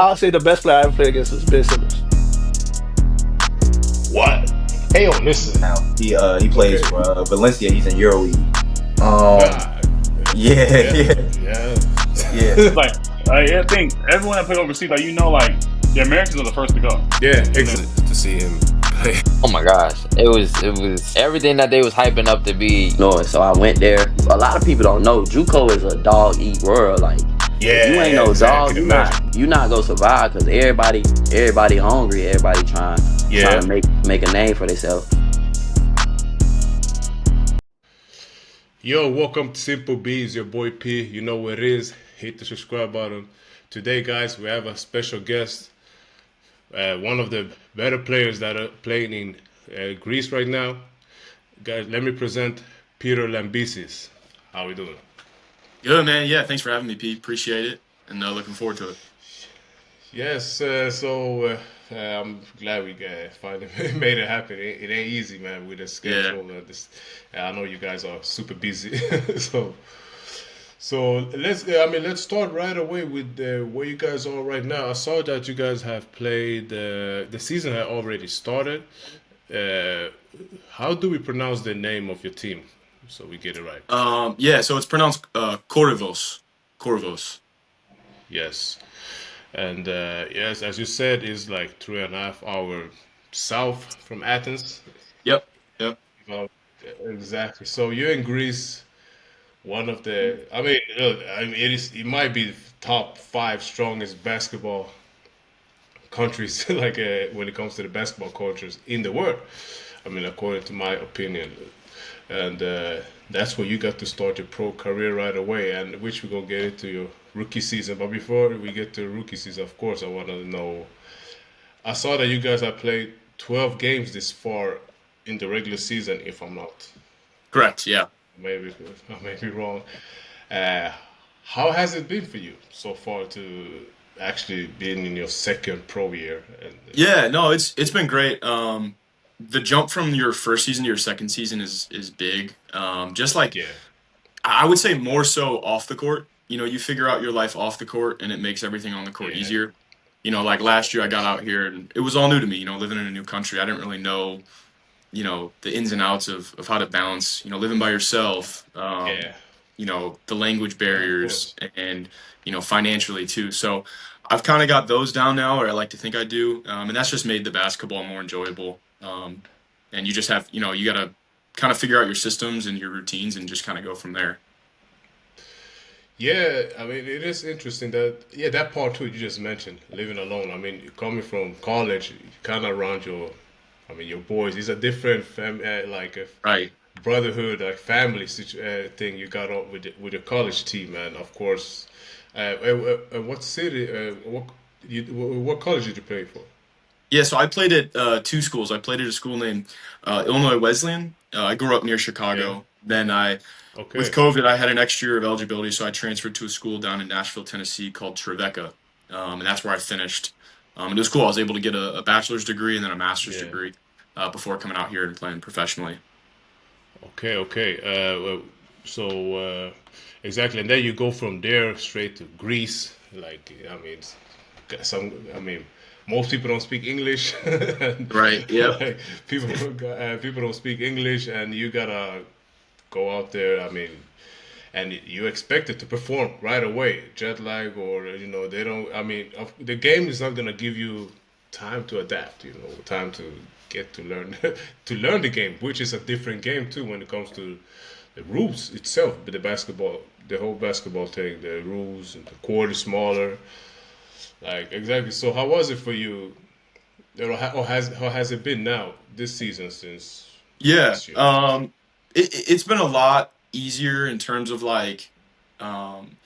I'll say the best player I ever played against was Ben Simmons. What? Hey, on this now. He plays Okay. for Valencia. He's in EuroLeague. Um, God. yeah, Yeah. yeah, Yeah. yeah. Like, I think everyone that played overseas, like, like, the Americans are the first to go. Yeah. And then, Exactly. To see him play. Oh my gosh, it was everything that they was hyping up to be. No, so I went there. A lot of people don't know JUCO is a dog eat world. Like Yeah. if you ain't no exactly. dog, you Imagine. not gonna survive because everybody hungry. Everybody trying Yeah. to make a name for themselves. Yo, welcome to Simple Bees, your boy P. You know what it is. Hit the subscribe button. Today, guys, we have a special guest. One of the better players that are playing in Greece right now. Guys, let me present Peter Lambesis. How we doing? Good, man. Yeah, thanks for having me, Pete. Appreciate it, and looking forward to it. Yes, I'm glad we finally made it happen. It ain't easy, man, with the schedule. I know you guys are super busy, so let's start right away with where you guys are right now. I saw that you guys have played. The season had already started. How do we pronounce the name of your team so we get it right? Yeah, so it's pronounced Corvos. Corvos. Yes. And yes, as you said, is like 3.5 hours south from Athens. Yep. Yep. Well, exactly. So you're in Greece, one of the. It might be the top five strongest basketball countries, like when it comes to the basketball cultures in the world. I mean, according to my opinion, and that's where you got to start your pro career right away, and which we're gonna get into your rookie season. But before we get to rookie season, of course, I want to know. I saw that you guys have played 12 games this far in the regular season, if I'm not Correct. Yeah. maybe I may be wrong. Uh, how has it been for you so far to actually being in your second pro year? And Yeah. No, it's been great. The jump from your first season to your second season is big. Just like yeah, I would say more so off the court. You figure out your life off the court, and it makes everything on the court yeah, easier. Like last year, I got out here, and it was all new to me. Living in a new country, I didn't really know, the ins and outs of how to balance, living by yourself, yeah, the language of barriers, course. and financially too. So I've kind of got those down now, or I like to think I do, and that's just made the basketball more enjoyable. And you just have, you got to kind of figure out your systems and your routines, and just kind of go from there. Yeah, I mean, it is interesting that, yeah, that part too you just mentioned, living alone. I mean, coming from college, you kind of around your boys. It's a different like a Right. brotherhood, like family thing you got on with your college team, and of course, what city, what college did you play for? Yeah, so I played at two schools. I played at a school named Illinois Wesleyan. I grew up near Yeah. Chicago. Then with Okay. COVID, I had an extra year of eligibility, so I transferred to a school down in Nashville, Tennessee called Trevecca, and that's where I finished. And it was cool. I was able to get a bachelor's degree and then a master's Yeah. degree before coming out here and playing professionally. Okay. Okay. So exactly, and then you go from there straight to Greece. Like, I mean, I mean, most people don't speak English, and Right. Yep. like people don't speak English, and you gotta go out there. I mean, and you expect it to perform right away. Jet lag, or they don't. I mean, the game is not gonna give you time to adapt. Time to get to learn to learn the game, which is a different game too when it comes to the rules itself. But the whole basketball thing, the rules, and the court is smaller. Like exactly. So how was it for you? How has it been now this season since Yeah. last year? It's been a lot easier in terms of like, um,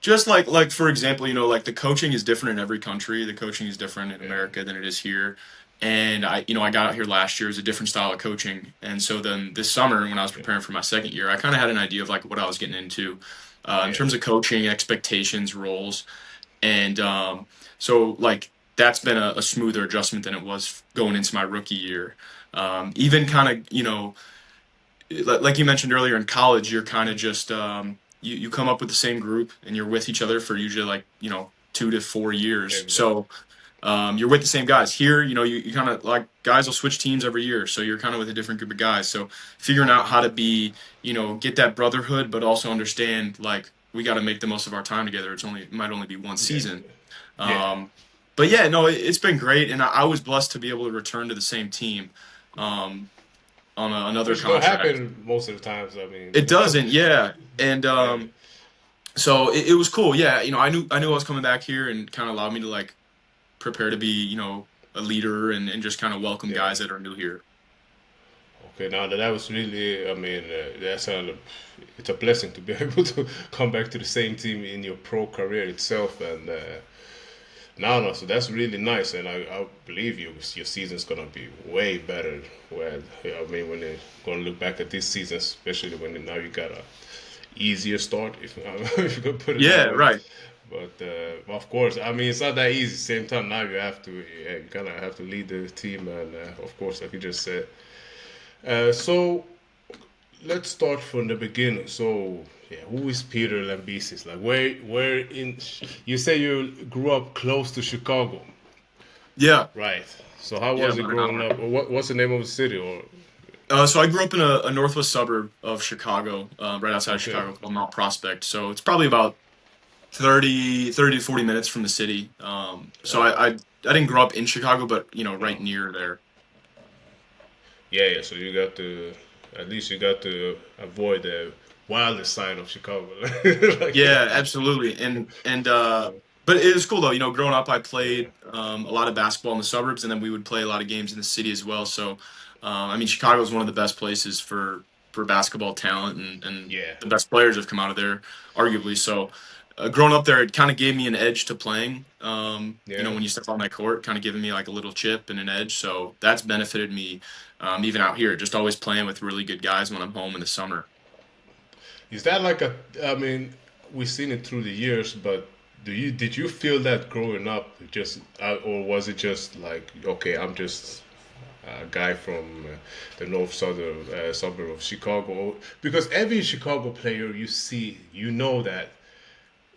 just like for example, like the coaching is different in every country. The coaching is different in Yeah, America than it is here. And I got out here last year as a different style of coaching. And so then this summer, when I was yeah, preparing for my second year, I kind of had an idea of like what I was getting into, in yeah, terms of coaching, expectations, roles. And so like that's been a smoother adjustment than it was going into my rookie year. Even kind of, like you mentioned earlier in college, you're kind of just you come up with the same group and you're with each other for usually like 2 to 4 years. Exactly. So you're with the same guys. Here, you kind of like guys will switch teams every year, so you're kind of with a different group of guys. So figuring out how to be, get that brotherhood, but also understand like we got to make the most of our time together. It might only be one season. Yeah. But yeah, no, it's been great, and I was blessed to be able to return to the same team on another Which don't contract. happen most of the times. I mean, It doesn't, yeah, and Yeah. so it was cool. Yeah, I knew I was coming back here, and kind of allowed me to like prepare to be a leader and just kind of welcome Yeah. guys that are new here. Okay, now that was really, I mean, it's a blessing to be able to come back to the same team in your pro career itself, and no, so that's really nice, and I believe your season's gonna be way better. When I mean, when you're gonna look back at this season, especially when now you got a easier start, if if you could put it Yeah, that way. right. But of course, I mean, it's not that easy. Same time, now you have to, you kind of have to lead the team, and of course, like you just said. So let's start from the beginning. So yeah, who is Peter Lambesis? Like where in? You say you grew up close to Chicago, Yeah. right? So how Yeah, was it about an growing hour. up? Or what's the name of the city? Or So I grew up in a northwest suburb of Chicago, right outside of okay, Chicago, called Mount Prospect. So it's probably about 30 to 40 minutes from the city. So I didn't grow up in Chicago, but right near there. yeah. So you got to, at least you got to avoid the wildest side of Chicago. Like, Yeah, absolutely. But it was cool though. Growing up, I yeah, played a lot of basketball in the suburbs, and then we would play a lot of games in the city as well. So, I mean, Chicago is one of the best places for basketball talent, and yeah, the best players have come out of there, arguably. So, growing up there, it kind of gave me an edge to playing. yeah. When you step on that court, kind of giving me like a little chip and an edge. So that's benefited me, even out here. Just always playing with really good guys when I'm home in the summer. Is that like a? I mean, we've seen it through the years, but did you feel that growing up, just or was it just like, okay, I'm just a guy from the north southern suburb of Chicago? Because every Chicago player you see, you know that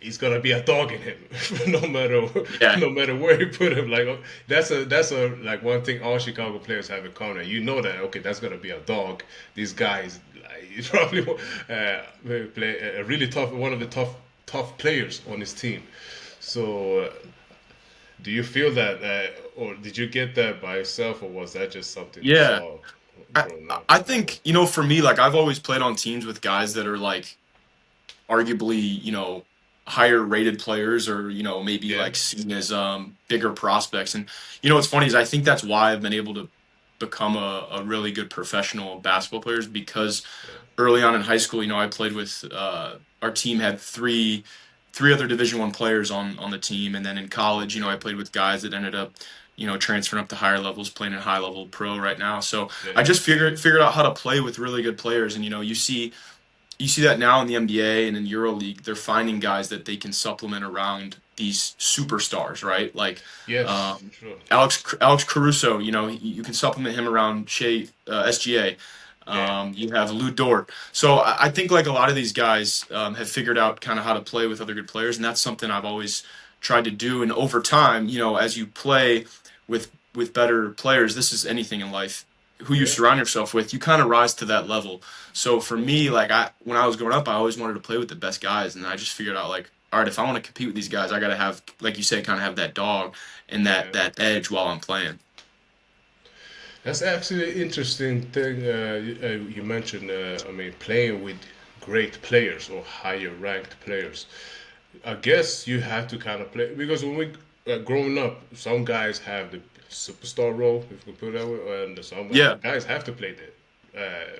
he's gonna be a dog in him, no matter Yeah, no matter where you put him. Like that's a like one thing all Chicago players have in common. You know that, okay, that's gonna be a dog. These guys, like, he probably play a really tough, one of the tough players on his team. So do you feel that, or did you get that by yourself, or was that just something you yeah. saw I, growing up? I think, for me, like I've always played on teams with guys that are like arguably, higher rated players or, maybe Yeah, like seen as bigger prospects. And what's funny is I think that's why I've been able to become a really good professional basketball player is because yeah, early on in high school, I played with our team had three other Division I players on the team, and then in college, I played with guys that ended up, transferring up to higher levels, playing in high level pro right now. So yeah, I just figured out how to play with really good players, and you see that now in the NBA and in EuroLeague, they're finding guys that they can supplement around these superstars, right? Like yes, um, sure, Alex Caruso, you can supplement him around SGA. yeah, You have Lou Dort. So I think like a lot of these guys have figured out kind of how to play with other good players, and that's something I've always tried to do. And over time, as you play with better players, this is anything in life. Who you yeah. surround yourself with, you kind of rise to that level. So for me, like when I was growing up, I always wanted to play with the best guys, and I just figured out like, all right, if I want to compete with these guys, I got to have, like you said, kind of have that dog and Yeah. that edge while I'm playing. That's actually an interesting thing you mentioned. I mean, playing with great players or higher ranked players. I guess you have to kind of play because when we growing up, some guys have the superstar role, if we put it that way, and some Yeah, guys have to play the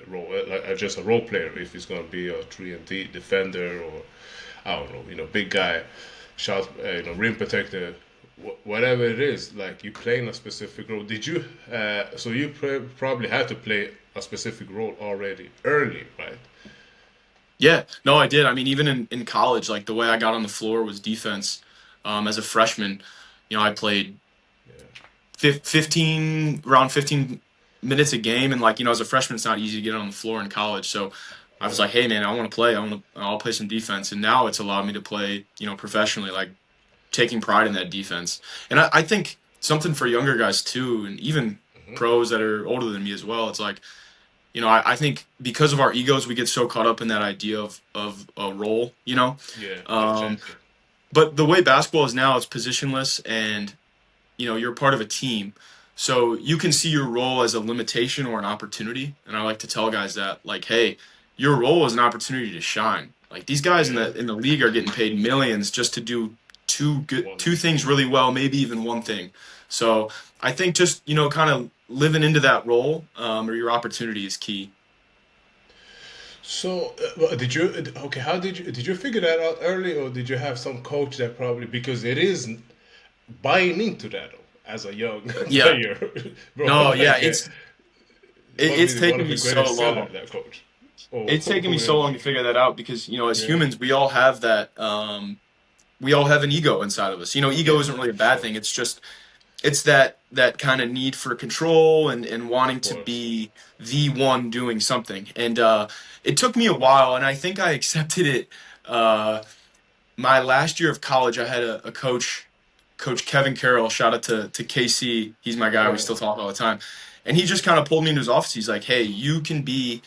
role, like just a role player if it's gonna be a 3 and D defender or I don't know, big guy, shot, rim protector, whatever it is. Like you playing a specific role. Did you? So you probably had to play a specific role already early, right? yeah. No, I did. I mean, even in college, like the way I got on the floor was defense. As a freshman, I played Yeah, 15 minutes a game, and like as a freshman, it's not easy to get on the floor in college. So I was yeah, like, hey man, I want to play. I'll play some defense, and now it's allowed me to play, professionally. Like taking pride in that defense. And I think something for younger guys too, and even pros that are older than me as well. It's like, I think because of our egos, we get so caught up in that idea of a role, Yeah, the Um, champion. but the way basketball is now, it's positionless, and you're part of a team. So you can see your role as a limitation or an opportunity. And I like to tell guys that, like, hey, your role is an opportunity to shine. Like these guys in the league are getting paid millions just to do two things really well, maybe even one thing. So I think just kind of living into that role or your opportunity is key. So, did you okay? How did you figure that out early, or did you have some coach that probably, because it is buying into that as a young Yeah. player, bro? No, yeah, Like, must it's be one taken of me the so greatest seller, long. that coach. Oh, It's taken me so yeah, long to figure that out because as yeah, humans, we all have that. We all have an ego inside of us. Ego yeah, isn't really a for bad sure, thing. It's that kind of need for control and wanting of to course. be the one doing something. And it took me a while, and I think I accepted it. Uh, my last year of college, I had a coach, Coach Kevin Carroll. Shout out to KC. He's my guy. We Right. still talk all the time. And he just kind of pulled me into his office. He's like, "Hey, you can be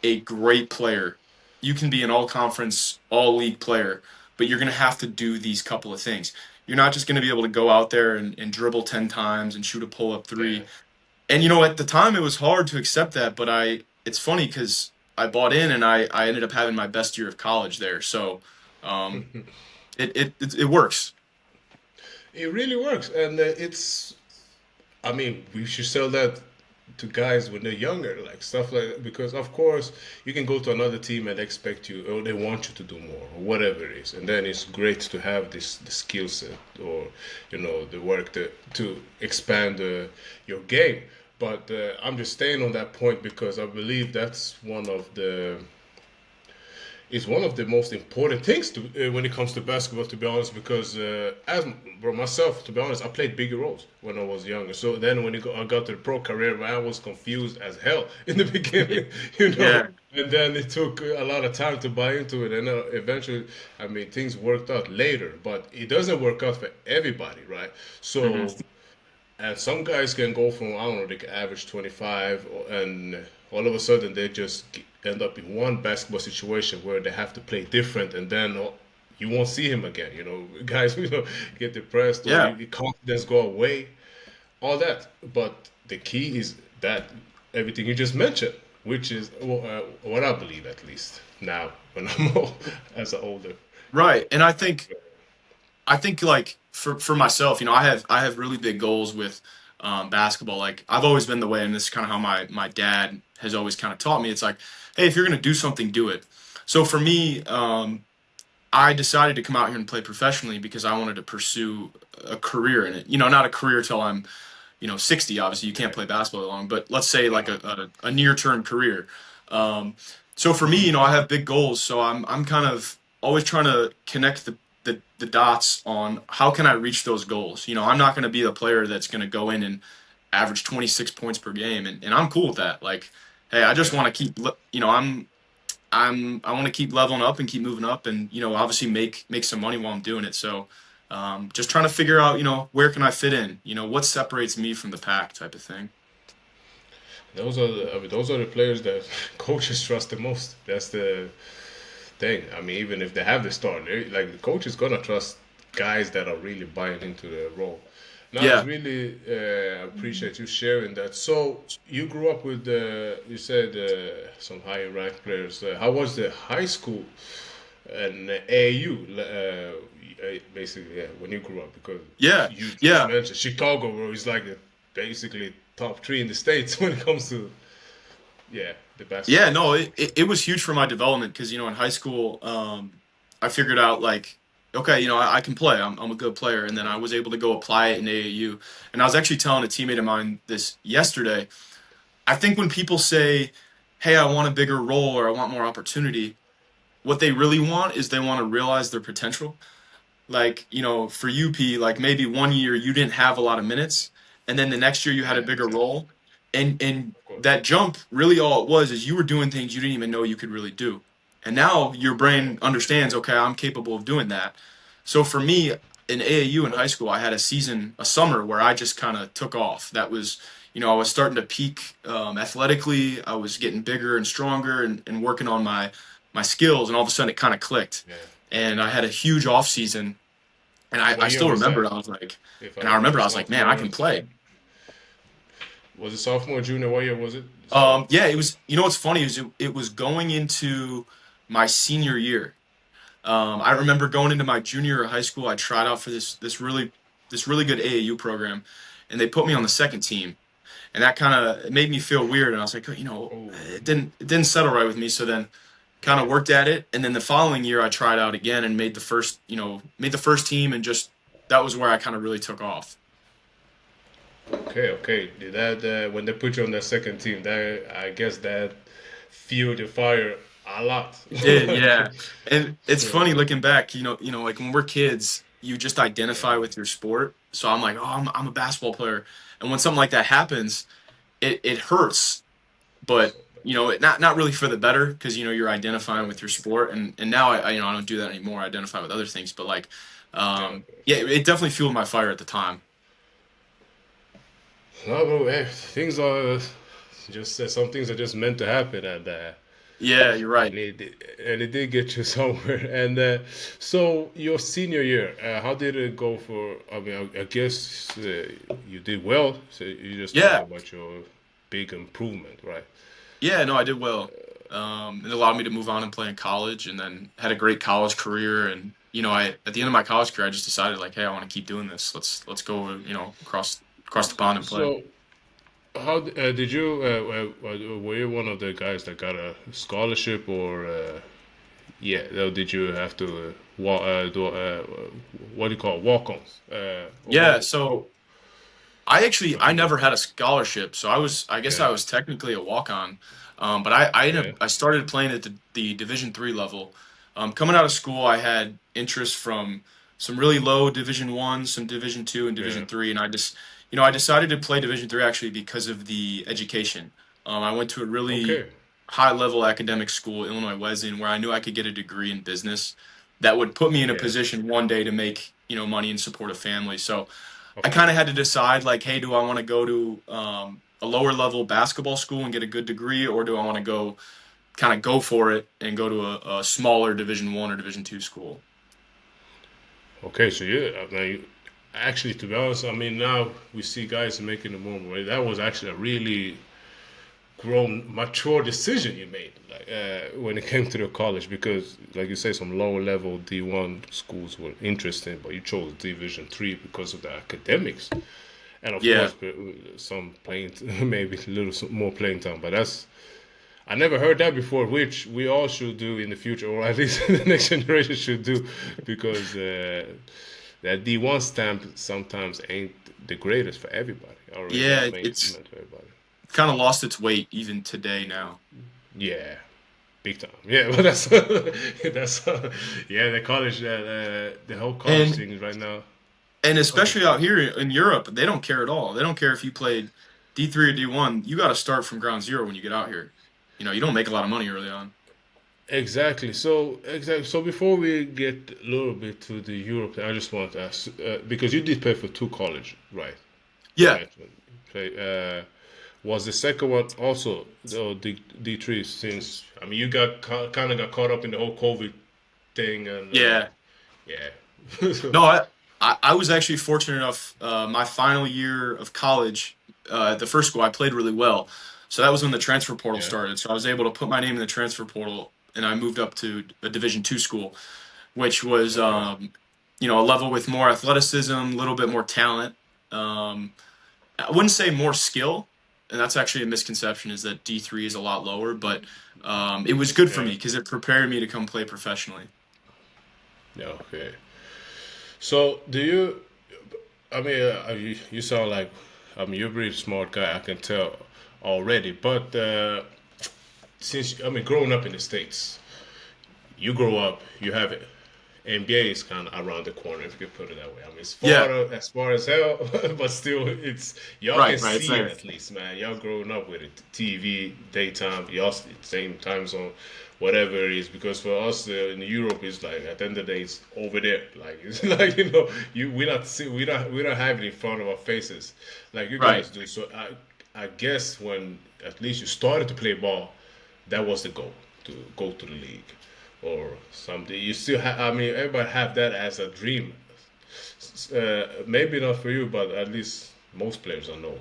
a great player. You can be an all conference, all league player, but you're going to have to do these couple of things. You're not just going to be able to go out there and dribble 10 times and shoot a pull up Yeah. three." And, at the time it was hard to accept that, but it's funny because I bought in and I ended up having my best year of college there. So um, it works. It really works, and it's. I mean, we should sell that to guys when they're younger, like stuff like that, because of course you can go to another team and expect you, or they want you to do more, or whatever it is, and then it's great to have this the skill set, or the work to expand your game. But I'm just staying on that point because I believe that's one of the is one of the most important things to when it comes to basketball. To be honest, because as bro myself, to be honest, I played bigger roles when I was younger. So then when I got to the pro career, man, I was confused as hell in the beginning, Yeah. And then it took a lot of time to buy into it, and eventually, I mean, things worked out later. But it doesn't work out for everybody, right? So. Hmm. And some guys can go from, I don't know, they can average 25, and all of a sudden they just end up in one basketball situation where they have to play different, and then you won't see him again. Guys, get depressed, or Yeah. your confidence go away, all that. But the key is that everything you just mentioned, which is what I believe, at least now when I'm old, as an older. Right. And I think like for myself, I have really big goals with basketball. Like I've always been the way, and this is kind of how my dad has always kind of taught me. It's like, hey, if you're gonna do something, do it. So for me, I decided to come out here and play professionally because I wanted to pursue a career in it. Not a career till I'm 60. Obviously, you can't play basketball long, but let's say like a near term career. Um, so for me, I have big goals. So I'm kind of always trying to connect the dots on how can I reach those goals. I'm not going to be the player that's going to go in and average 26 points per game, and I'm cool with that. Like, hey, I just want to keep, I want to keep leveling up and keep moving up, and obviously make some money while I'm doing it. So, just trying to figure out, where can I fit in? What separates me from the pack, type of thing. I mean, those are the players that coaches trust the most. That's the thing. I mean, even if they have the star, like the coach is gonna trust guys that are really buying into the role. Now, I Yeah. really appreciate you sharing that. So you grew up with, you said some higher ranked players. How was the high school and AAU? Basically, yeah, when you grew up, because Yeah. you just Yeah. mentioned Chicago, bro, is like basically top three in the states when it comes to the Yeah, basketball. no, it was huge for my development because in high school, I figured out like, okay, I can play. I'm a good player, and then I was able to go apply it in AAU. And I was actually telling a teammate of mine this yesterday. I think when people say, "Hey, I want a bigger role or I want more opportunity," what they really want is they want to realize their potential. Like, for UP, like maybe one year you didn't have a lot of minutes, and then the next year you had a Yeah, bigger exactly. role. And Of course. that jump, really all it was is you were doing things you didn't even know you could really do. And now your brain understands, okay, I'm capable of doing that. So for me, in AAU in high school, I had a summer where I just kind of took off. That was, I was starting to peak athletically. I was getting bigger and stronger and working on my skills, and all of a sudden it kind of clicked. Yeah. And I had a huge off season, and I What year still was remember that? I was like, If and I remember I was like, man, I sophomore, can play. was it sophomore, junior? What year was it? Yeah, it was. You know what's funny is it was going into my senior year. I remember going into my junior year of high school. I tried out for this really good AAU program, and they put me on the second team, and that kind of made me feel weird. And I was like, Oh, it didn't settle right with me. So then, kind of worked at it, and then the following year I tried out again and made the first team, and just that was where I kind of really took off. okay. Did that when they put you on that second team? That I guess that fueled your fire a lot. It did, yeah. And it's So, funny looking back, like when we're kids, you just yeah. identify with your sport. So I'm like, oh, I'm a basketball player. And when something like that happens, it hurts, but not really for the better because you're identifying with your sport. And now I don't do that anymore. I identify with other things, but like, Yeah. yeah, it definitely fueled my fire at the time. No, bro. Things are just some things are just meant to happen, Yeah, you're right. and it did get you somewhere. And so your senior year, how did it go for? I mean, I guess you did well. So you just talking Yeah, about your big improvement, right? yeah, no, I did well. It allowed me to move on and play in college, and then had a great college career. And I at the end of my college career, I just decided like, hey, I want to keep doing this. Let's go, across the pond and play. So how did you? Were you one of the guys that got a scholarship, or yeah? Did you have to do what do you call it, walk-ons? Or Yeah, how? so I Did you? never had a scholarship, so I guess I Yeah. was technically a walk on, but Yeah. I started playing at the Division 3 level. Coming out of school, I had interest from some really low Division 1, some Division 2, and Yeah. Division 3, and I decided to play Division 3 actually because of the education. I went to a really Okay. high level academic school, Illinois Wesleyan, where I knew I could get a degree in business that would put me in a Yeah. position one day to make money and support a family. So I Of kind of course. had to decide like, hey, do I want to go to a lower level basketball school and get a good degree, or do I want to go for it and go to a smaller Division 1 or Division 2 school? Okay. So yeah, I mean, actually, to be honest, I mean, now we see guys making the move. Right? That was actually a really grown, mature decision you made, like when it came to the college, because, like you say, some lower level D1 schools were interesting, but you chose Division 3 because of the academics, and of Yeah, course, some playing, maybe a little more playing time. But that's I never heard that before, which we all should do in the future, or at least the next generation should do, because that D1 stamp sometimes ain't the greatest for everybody, or really yeah, not it's meant for everybody. kind of lost its weight even today now. Yeah, big time. Yeah, but that's yeah, the college the whole college And thing is right now. and Okay, especially out here in Europe, they don't care at all. They don't care if you played D3 or D1. You got to start from ground zero when you get out here. You don't make a lot of money early on. exactly. So before we get a little bit to the Europe, I just want to ask because you did play for two college, right? You Yeah, mentioned play. Was the second one also the D3? Since I mean, you kind of got caught up in the whole COVID thing, and yeah. yeah. So, No, I was actually fortunate enough. My final year of college, at the first school, I played really well. So that was when the transfer portal yeah. started. So I was able to put my name in the transfer portal, and I moved up to a Division 2 school, which was Okay. a level with more athleticism, a little bit more talent. Um, I wouldn't say more skill, and that's actually a misconception. Is that D3 is a lot lower, but it was good for Yeah. me because it prepared me to come play professionally. Yeah. Okay. So do you? I mean, you sound like, I mean, you're a pretty smart guy. I can tell already. But since I mean, growing up in the States, you grow up, you have NBA is kind of around the corner, if you could put it that way. I mean, it's Yeah. as far as hell, but still, it's y'all Right, can right, see it same. at least, man. Y'all growing up with it, TV, daytime, y'all same time zone, whatever it is. Because for us in Europe, it's like at the end of the day, it's over there. Like it's like we don't have it in front of our faces, like you Right. guys do. So I guess when at least you started to play ball, that was the goal to go to the league or something. You still have, I mean, everybody have that as a dream. Maybe not for you, but at least most players I know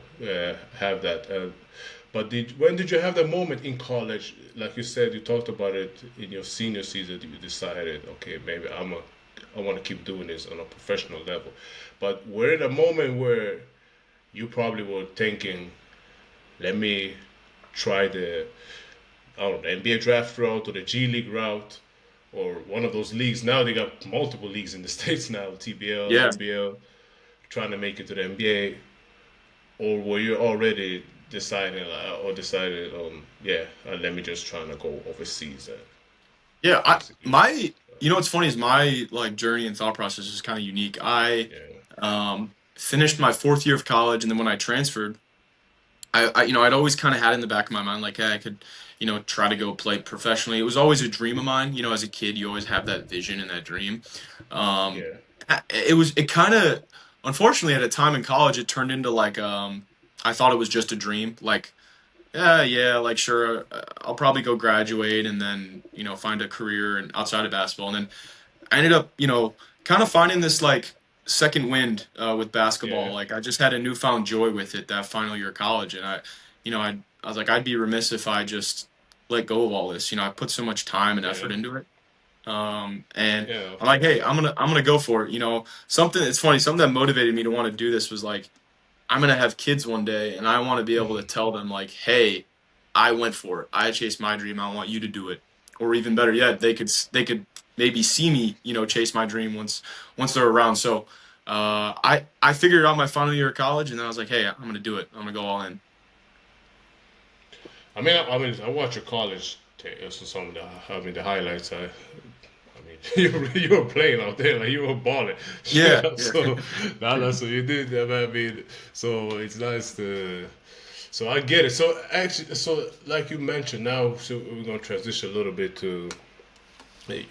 have that. But when did you have the moment in college? Like you said, you talked about it in your senior season. You decided, okay, maybe I want to keep doing this on a professional level. But were it a moment where you probably were thinking, let me try the I don't know, the NBA draft route or the G League route or one of those leagues. Now they got multiple leagues in the States now, TBL, Yeah. NBL, trying to make it to the NBA. Or were you already deciding or decided on, let me just try to go overseas and Yeah. basically, You know what's funny is my like journey and thought process is kind of unique. I yeah, finished my fourth year of college, and then when I transferred, I'd always kind of had in the back of my mind like, hey, I could, try to go play professionally. It was always a dream of mine. As a kid, you always have that vision and that dream. Um, yeah, it kind of, unfortunately, at a time in college, it turned into like, I thought it was just a dream. Like, yeah, like sure, I'll probably go graduate and then, find a career and outside of basketball. And then I ended up, kind of finding this like second wind with basketball. yeah, Like I just had a newfound joy with it that final year of college, and I was like, I'd be remiss if I just let go of all this. I put so much time and yeah, effort into it. And yeah, I'm of like, hey, course. I'm gonna go for it. Something. It's funny. Something that motivated me to want to do this was like, I'm gonna have kids one day, and I want to be able to tell them like, hey, I went for it. I chased my dream. I want you to do it. Or even better yet, they could maybe see me, chase my dream once they're around. So I figured out my final year of college, and then I was like, hey, I'm gonna do it. I'm gonna go all in. I watch your college, so some of the highlights. You were playing out there, like you were balling. Yeah, So that's what you did. I mean, so it's nice to. So I get it. So actually, so like you mentioned, now so we're gonna transition a little bit to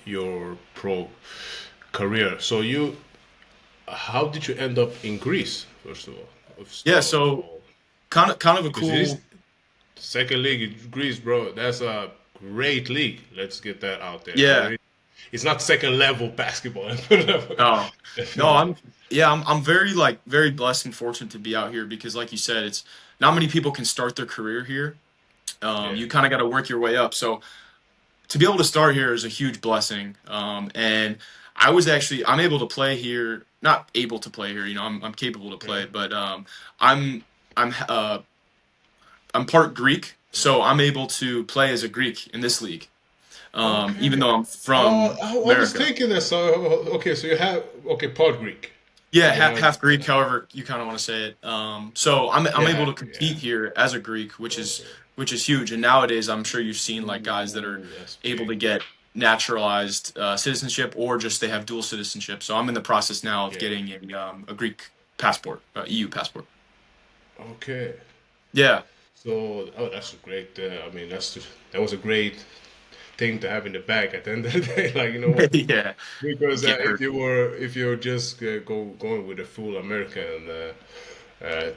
your pro career. So how did you end up in Greece? First of all, yeah. So kind of a because it is cool. second league in Greece, bro. That's a great league. Let's get that out there. Yeah. It's not second level basketball. No, no, I'm very like very blessed and fortunate to be out here because, like you said, it's not many people can start their career here. Yeah, You kind of got to work your way up. So to be able to start here is a huge blessing. And I'm able to play here, not able to play here, I'm capable to yeah. play, but I'm, I'm, uh, I'm part Greek, so I'm able to play as a Greek in this league, even Okay. though I'm Oh, from I was America. thinking that. So okay, so you have part Greek. Yeah, You have half Greek, however you kind of want to say it. So I'm able yeah, to yeah. compete here as a Greek, which is Okay. which is huge. And nowadays, I'm sure you've seen like guys that are Ooh, that's able to big. get naturalized citizenship, or just they have dual citizenship. So I'm in the process now of Yeah. getting a Greek passport, EU passport. Okay. Yeah, So that's a great. That was a great thing to have in the bag at the end of the day. Like you know what? yeah, it Because can't hurt. if you're just going with the full American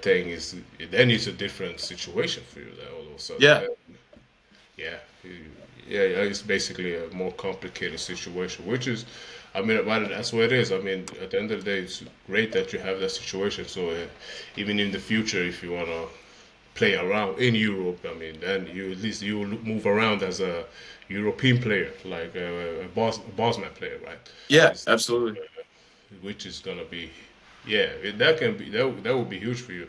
thing is then it's a different situation for you. Then all of a sudden, Yeah, yeah, yeah, it's basically a more complicated situation, which is, well, that's what it is. I mean, at the end of the day, it's great that you have that situation. So even in the future, if you wanna play around in Europe, I mean, then you at least you will move around as a European player, like a Bosman player, right? yeah, It's, absolutely. which is gonna be, yeah, that can be that would be huge for you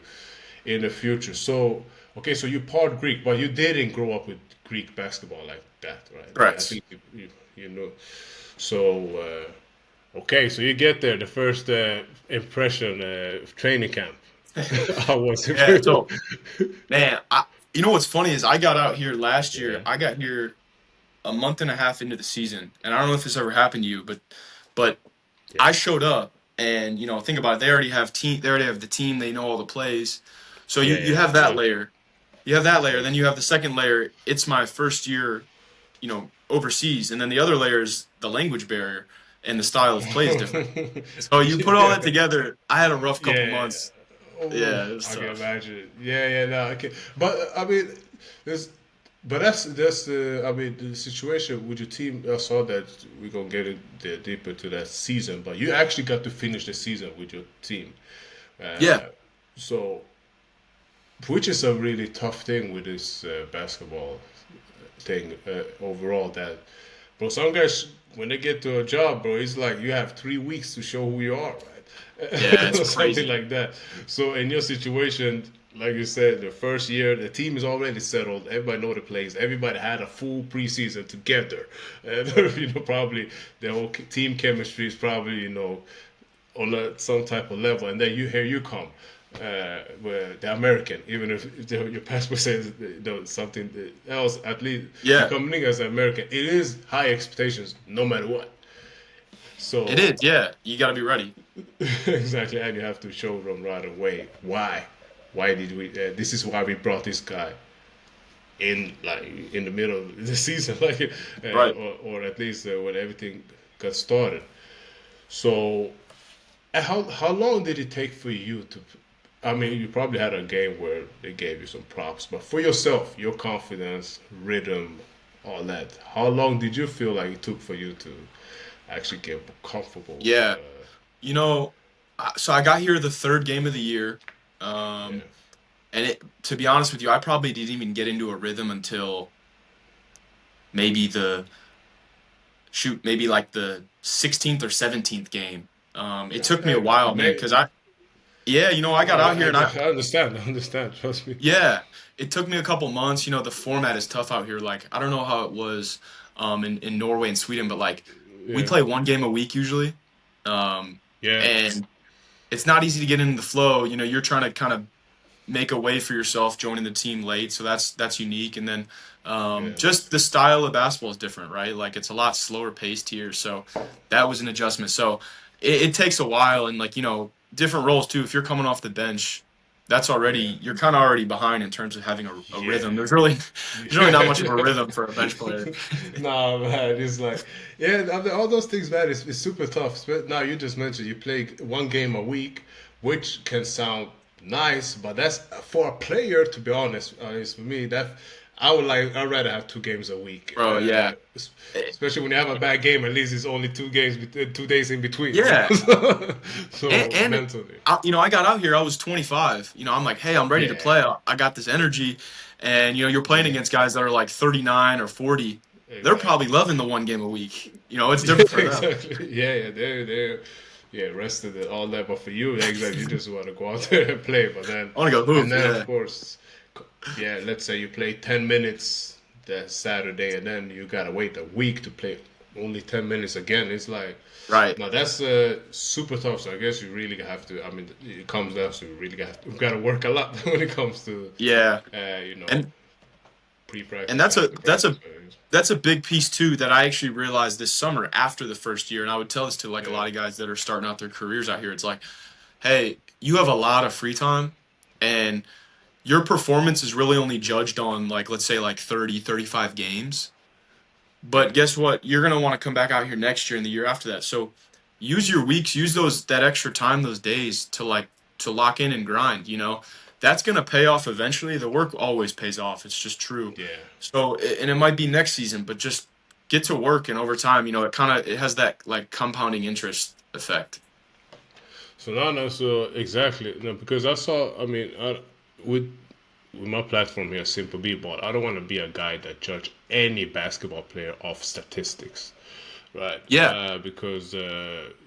in the future. So okay, so you part Greek, but you didn't grow up with Greek basketball like that, right? I Correct. think you know. So okay, so you get there. The first impression training camp. How was it for Yeah. you? So man, you know what's funny is I got out here last year. Yeah, I got here a month and a half into the season, and I don't know if this ever happened to you, but But I showed up, and think about it. They already have team. They already have the team. They know all the plays. So you have that layer. You have that layer. Then you have the second layer. It's my first year, overseas, and then the other layer is the language barrier and the style of play is different. So you put all that together. I had a rough couple months. Yeah, it was I tough. can imagine. Yeah, no, okay. But I mean, that's I mean the situation with your team. I saw that we're gonna get it deeper to that season, but you actually got to finish the season with your team. Yeah. So, which is a really tough thing with this basketball thing overall. That, bro, some guys when they get to a job, bro, it's like you have 3 weeks to show who you are, right? Yeah, it's something crazy. like that. So in your situation, like you said, the first year the team is already settled. Everybody know the plays. Everybody had a full preseason together, and probably the whole team chemistry is probably on some type of level. And then here you come, where the American, even if your passport says something else, at least coming in as an American, it is high expectations no matter what. So It is, yeah. You got to be ready. exactly, and you have to show them right away why did we this is why we brought this guy in the middle of the season, Right. or at least when everything got started. So how long did it take for you to, I mean, you probably had a game where they gave you some props, but for yourself, your confidence, rhythm, all that, how long did you feel like it took for you to actually get comfortable? Yeah. So I got here the third game of the year. And to be honest with you, I probably didn't even get into a rhythm until maybe maybe like the 16th or 17th game. It took me a while, man, because I got out here and I understand, trust me. yeah, it took me a couple months. The format is tough out here. Like, I don't know how it was in Norway and Sweden, but like we play one game a week usually. And it's not easy to get into the flow. You're trying to kind of make a way for yourself joining the team late, so that's unique. And then just the style of basketball is different, right? Like, it's a lot slower paced here, so that was an adjustment. So it takes a while, and different roles too. If you're coming off the bench, that's you're kind of already behind in terms of having a rhythm. There's really not much of a rhythm for a bench player. Nah, man, it's like, all those things, man, it's super tough. Now, you just mentioned you play one game a week, which can sound nice, but that's for a player, to be honest. It's for me that I'd rather have 2 games a week. Bro, yeah. Especially when you have a bad game, at least it's only 2 games, 2 days in between. Yeah. So and mentally, I got out here. I was 25. I'm like, hey, I'm ready to play. I got this energy, and you're playing against guys that are like 39 or 40. Exactly. They're probably loving the 1 game a week. It's different for them. Exactly. Yeah, they're rested and all that. But for you, exactly, you just want to go out there and play. But then I want to go hoop. And then of course, let's say you play 10 minutes that Saturday, and then you gotta wait a week to play only 10 minutes again. It's like, right. Now that's super tough. So I guess you really have to. I mean, it comes down to you really got to work a lot when it comes to and pre-practice. And that's a big piece too that I actually realized this summer after the first year, and I would tell this to a lot of guys that are starting out their careers out here. It's like, hey, you have a lot of free time, and your performance is really only judged on let's say 30, 35 games. But guess what? You're going to want to come back out here next year and the year after that. So use your weeks, use that extra time, those days to lock in and grind, That's going to pay off eventually. The work always pays off. It's just true. Yeah. So, and it might be next season, but just get to work, and over time, it has that compounding interest effect. So now, exactly, because I saw, I mean, with my platform here, Simple B-Ball, I don't want to be a guy that judge any basketball player off statistics, right? Yeah. Because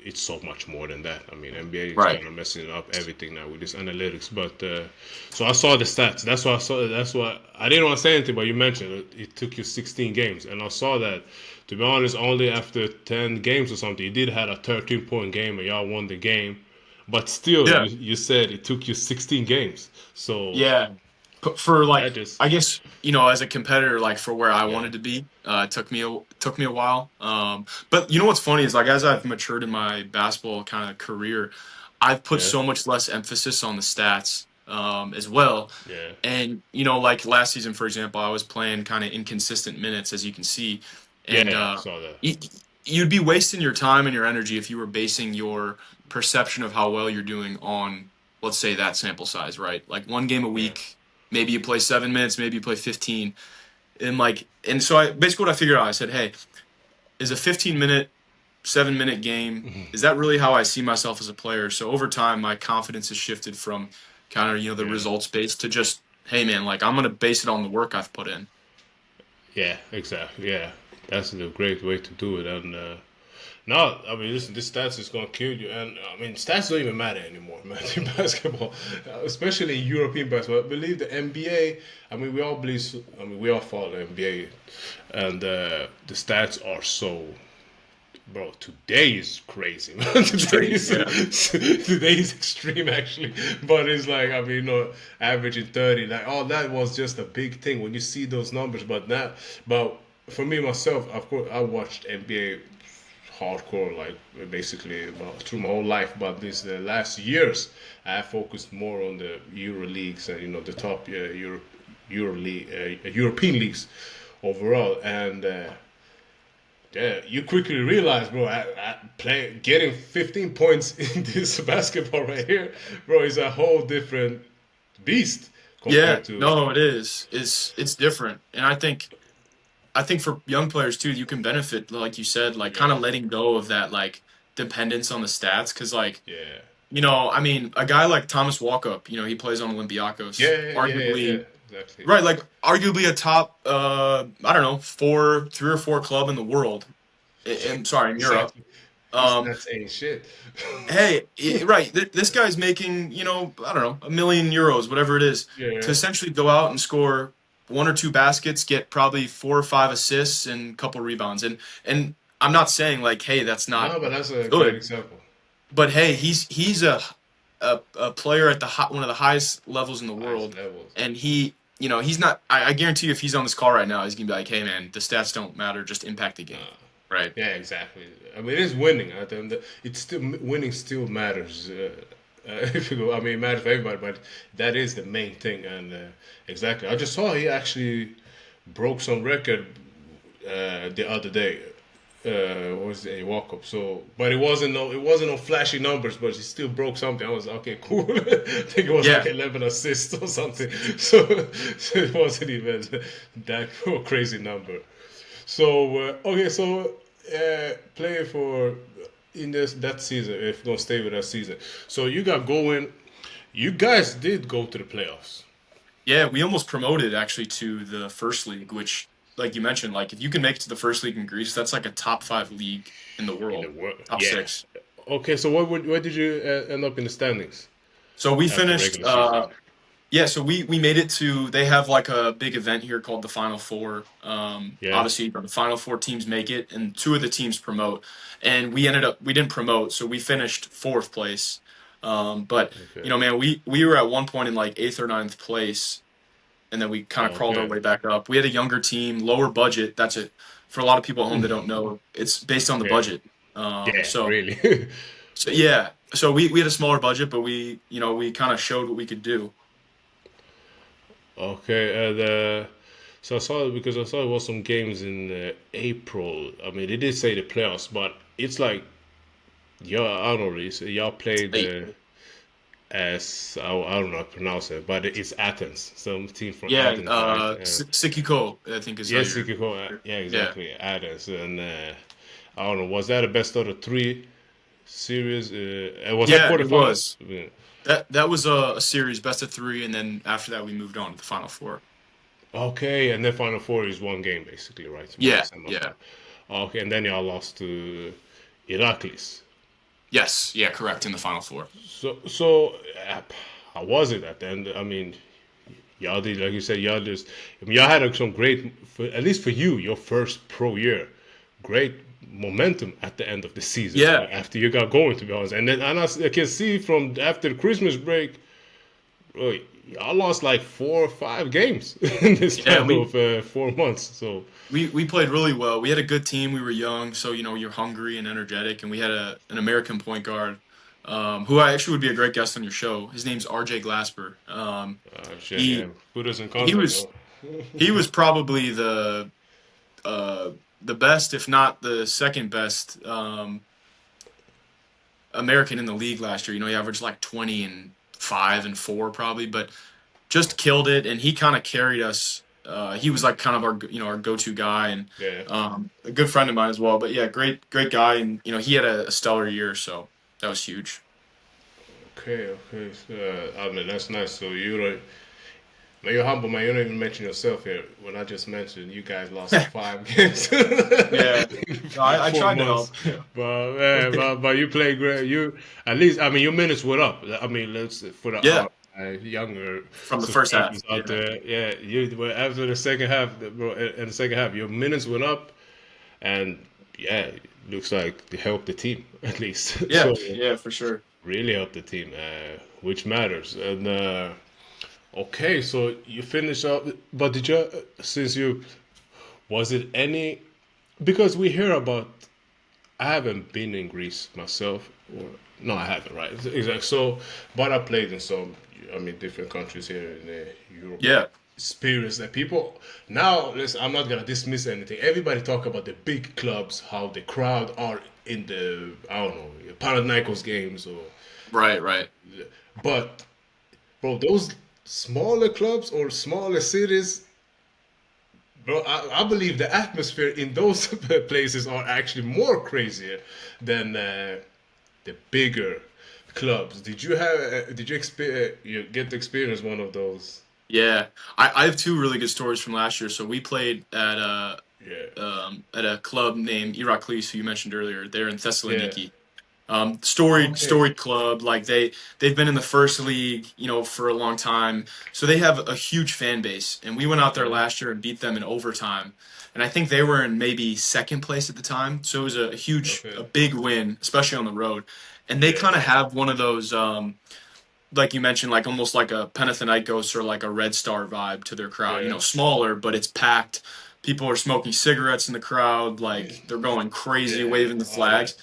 it's so much more than that. I mean, NBA is kind of messing up everything now with this analytics. But so I saw the stats. That's why I didn't want to say anything, but you mentioned it took you 16 games, and I saw that. To be honest, only after 10 games or something, you did have a 13-point game, and y'all won the game. But still, you said it took you 16 games. So yeah. For I like, just I guess, as a competitor, like for where I wanted to be, it took me a while. But you know what's funny is like as I've matured in my basketball kind of career, I've put yeah so much less emphasis on the stats as well. yeah And like last season, for example, I was playing kind of inconsistent minutes, as you can see, and yeah I saw that. you, you'd be wasting your time and your energy if you were basing your perception of how well you're doing on, let's say, that sample size, right? Like one game a Yeah. week, maybe you play 7 minutes, maybe you play 15, and so I basically what I figured out, I said, hey, is a 15-minute 7-minute game, is that really how I see myself as a player? So over time, my confidence has shifted from kind of, the Yeah. results based to just, hey man, like I'm going to base it on the work I've put in. Yeah, exactly. Yeah, that's a great way to do it. And no, I mean, listen, this stats is gonna kill you. And I mean, stats don't even matter anymore, man. In basketball, especially in European basketball. I believe the NBA. I mean, we all believe. I mean, we all follow the NBA, and the stats are so. Bro, today is crazy, man. Today is extreme, actually. But it's like, I mean, averaging 30, like, oh, that was just a big thing when you see those numbers. But for me, myself, of course, I watched NBA hardcore, like, basically through my whole life. But the last years, I focused more on the Euro leagues and, the top European leagues overall. And, yeah, you quickly realize, bro, getting 15 points in this basketball right here, bro, is a whole different beast Yeah, compared to. no, it is. It's different. And I think for young players too, you can benefit, like you said, like kind Yeah, of letting go of that like dependence on the stats. Cause like, yeah, I mean, a guy like Thomas Walkup, he plays on Olympiakos, yeah, arguably, exactly. right, like arguably a top, I don't know, 3 or 4 club in the world. I'm sorry, in Europe. Exactly. He's Um, not saying shit. hey, right, this guy's making, I don't know, €1 million, whatever it is, to Yeah. essentially go out and score 1 or 2 baskets, get probably 4 or 5 assists and a couple rebounds. And I'm not saying like, hey, that's not No, but that's a great good, example. but hey, he's a player at one of the highest levels in the Highest world, levels. and he's not. I guarantee you, if he's on this call right now, he's gonna be like, hey man, the stats don't matter, just impact the game, right? Yeah, exactly. I mean, it is winning. At the end, it's still winning. Still matters. If you go, I mean, it matters for everybody, but that is the main thing. And exactly, I just saw he actually broke some record the other day. What was a walk up? So, but it wasn't no flashy numbers, but he still broke something. I was okay, cool. I think it was Yeah. like 11 assists or something. So it wasn't even that crazy number. So okay, so play for in that season. If you're gonna stay with that season, so you got going. You guys did go to the playoffs. Yeah, we almost promoted actually to the first league, which, like you mentioned, like if you can make it to the first league in Greece, that's like a top 5 league in the In world, the world, top yeah. 6. Okay, so where did you end up in the standings So we after finished. regular season? Yeah, so we made it to. They have like a big event here called the Final Four. Yeah. Obviously, the Final Four teams make it, and 2 of the teams promote. And we didn't promote, so we finished 4th place. But Okay. man, we were at one point in like 8th or 9th place, and then we kind of crawled our Okay. way back up. We had a younger team, lower budget. That's it. For a lot of people at home that don't know, it's based on the Yeah. budget. Yeah. So Really. so yeah, so we had a smaller budget, but we kind of showed what we could do. Okay, and so I saw it because I saw it was some games in April. I mean, they did say the playoffs, but it's like y'all. I don't know. Y'all played Hey, as I don't know how to pronounce it, but it's Athens. Some team from yeah, Athens, right? Sikiko, I think is how Yes, you're. yeah, Yeah, exactly, Athens, and I don't know. Was that the best of the 3 series? Was that yeah, it quarterfinals? was. That was a series, best of 3, and then after that we moved on to the Final Four. Okay, and then Final Four is one game basically, right? One Yeah, yeah, semifinal. Okay, and then y'all lost to Iraklis. yes, yeah, correct in the Final Four. So how was it at the end? I mean, y'all did, like you said, y'all just, I mean, y'all had some great, at least for you, your first pro year, great momentum at the end of the season. Yeah, After you got going, to be honest. And then I can see from after the Christmas break, bro, I lost like 4 or 5 games in this Yeah, span of 4 months. So we played really well. We had a good team. We were young, so you're hungry and energetic, and we had an American point guard, who I actually would be a great guest on your show. His name's R.J. Glasper. shit, yeah, He put us in he contact. was he was probably uh, the best, if not the second best, American in the league last year. He averaged like 20 and 5 and 4 probably, but just killed it. And he kind of carried us. He was like kind of our go-to guy, and Yeah. a good friend of mine as well. But yeah, great guy, and he had a stellar year, so that was huge. Okay. So, I mean, that's nice. So man, you're humble, man. You don't even mention yourself here. When I just mentioned you guys lost 5 games. Yeah, no, I Four tried to months. help. But man, but you played great. You at least, I mean, your minutes went up. I mean, let's for the Yeah, younger from the first half. subscribers out there. Yeah, you well, after the second half, bro. In the second half, your minutes went up, and yeah, looks like it helped the team at least. Yeah, So yeah, for sure. really helped the team, which matters. And okay, so you finished up, but did you since you was it any because we hear about I haven't been in Greece myself, or no, I haven't, right? Exactly. So, but I played in some, I mean, different countries here in Europe. Yeah, Experience that people now. Listen, I'm not gonna dismiss anything. Everybody talk about the big clubs, how the crowd are in the I don't know Panathinaikos games, or right. but bro, those smaller clubs or smaller cities, bro, I believe the atmosphere in those places are actually more crazier than the bigger clubs. Did you get to experience one of those? Yeah, I have two really good stories from last year. So we played Yeah, at a club named Iraklis, who you mentioned earlier. They're in yeah. Thessaloniki. Storied Okay, storied club. Like they've been in the first league, for a long time. So they have a huge fan base. And we went out there okay, last year and beat them in overtime. And I think they were in maybe second place at the time. So it was a okay. big win, especially on the road. And they Yeah, kind of have one of those, like you mentioned, like almost like a Panathinaikos or like a Red Star vibe to their crowd. yeah, Smaller, but it's packed. People are smoking cigarettes in the crowd, like they're going crazy, yeah. waving the All that. flags.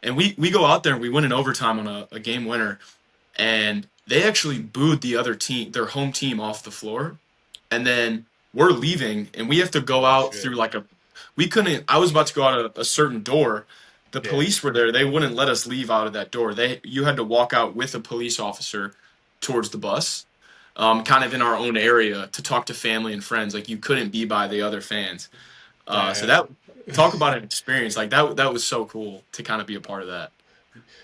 And we go out there and we win in overtime on a game winner. And they actually booed the other team, their home team, off the floor. And then we're leaving and we have to go Oh out shit. through we couldn't, I was about to go out a certain door. The Yeah. police were there. They wouldn't let us leave out of that door. You had to walk out with a police officer towards the bus, kind of in our own area to talk to family and friends. Like you couldn't be by the other fans. So Yeah. that talk about an experience like that was so cool to kind of be a part of that.